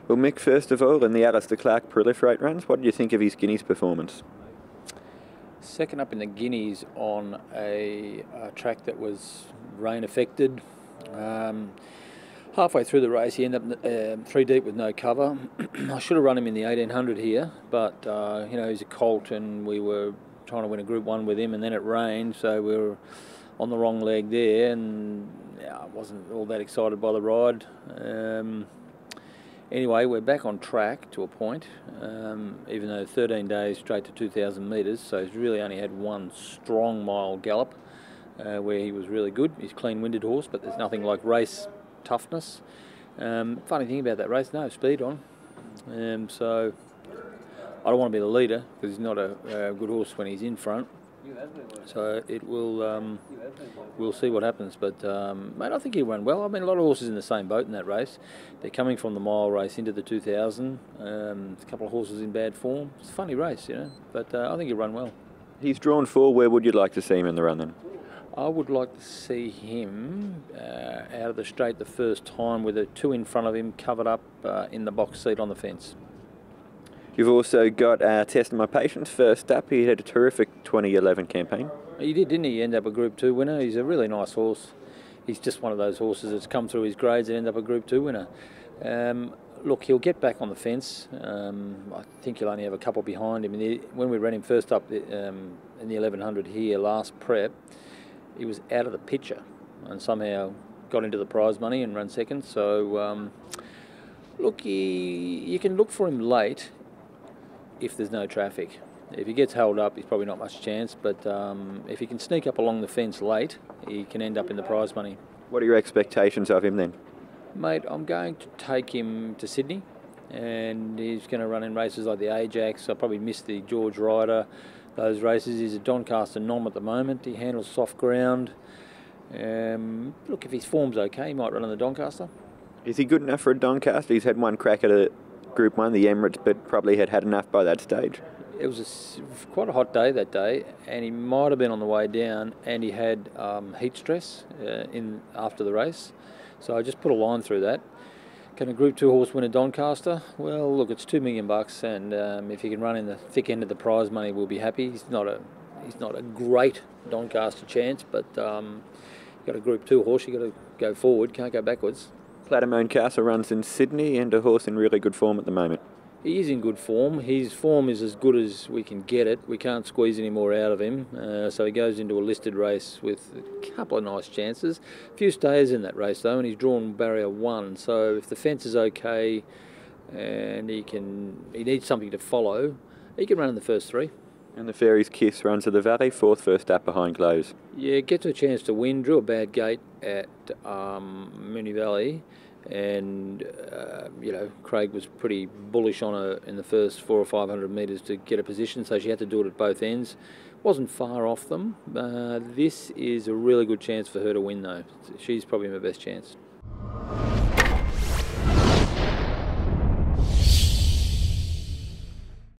Well, Mick, first of all, in the Alister Proliferate runs, what did you think of his Guineas performance? Second up in the Guineas on a track that was rain affected. Halfway through the race, he ended up 3 deep with no cover. I should have run him in the 1800 here, but you know, he's a colt, and we were trying to win a Group 1 with him, and then it rained, so we were on the wrong leg there, and I wasn't all that excited by the ride. Anyway, we're back on track to a point, even though 13 days straight to 2,000 metres, so he's really only had one strong mile gallop where he was really good. He's a clean-winded horse, but there's nothing like race toughness. Funny thing about that race, no speed on, so I don't want to be the leader because he's not a good horse when he's in front. So it will, we'll see what happens. But mate, I think he'll run well. I mean, a lot of horses in the same boat in that race. They're coming from the mile race into the 2,000. A couple of horses in bad form. It's a funny race, you know. But I think he'll run well. He's drawn 4. Where would you like to see him in the run then? I would like to see him out of the straight the first time with a 2 in front of him, covered up in the box seat on the fence. You've also got Testing My Patience first up. He had a terrific 2011 campaign. He did, didn't he? End up a Group 2 winner. He's a really nice horse. He's just one of those horses that's come through his grades and end up a Group 2 winner. Look, he'll get back on the fence. I think he'll only have a couple behind him. When we ran him first up in the 1100 here last prep, he was out of the picture and somehow got into the prize money and ran second. So, look, you can look for him late if there's no traffic. If he gets held up, he's probably not much chance, but if he can sneak up along the fence late, he can end up in the prize money. What are your expectations of him then? Mate, I'm going to take him to Sydney, and he's going to run in races like the Ajax. I'll probably miss the George Ryder, those races. He's a Doncaster nom at the moment. He handles soft ground. Look, if his form's okay, he might run in the Doncaster. Is he good enough for a Doncaster? He's had one crack at a Group 1, the Emirates, but probably had enough by that stage. It was quite a hot day that day, and he might have been on the way down, and he had heat stress after the race. So I just put a line through that. Can a Group 2 horse win a Doncaster? Well, look, it's $2 million, and if he can run in the thick end of the prize money, we'll be happy. He's not a great Doncaster chance, but you've got a Group 2 horse, you've got to go forward, can't go backwards. Platamone Castle runs in Sydney and a horse in really good form at the moment. He is in good form. His form is as good as we can get it. We can't squeeze any more out of him. So he goes into a listed race with a couple of nice chances. A few stays in that race though, and he's drawn barrier 1. So if the fence is okay and he needs something to follow, he can run in the first 3. And the Fairy's Kiss runs to the Valley, 4th first up behind Glows. Yeah, gets a chance to win. Drew a bad gate at Moonee Valley, and you know, Craig was pretty bullish on her in the first 400 or 500 metres to get a position, so she had to do it at both ends. Wasn't far off them. This is a really good chance for her to win though. She's probably my best chance.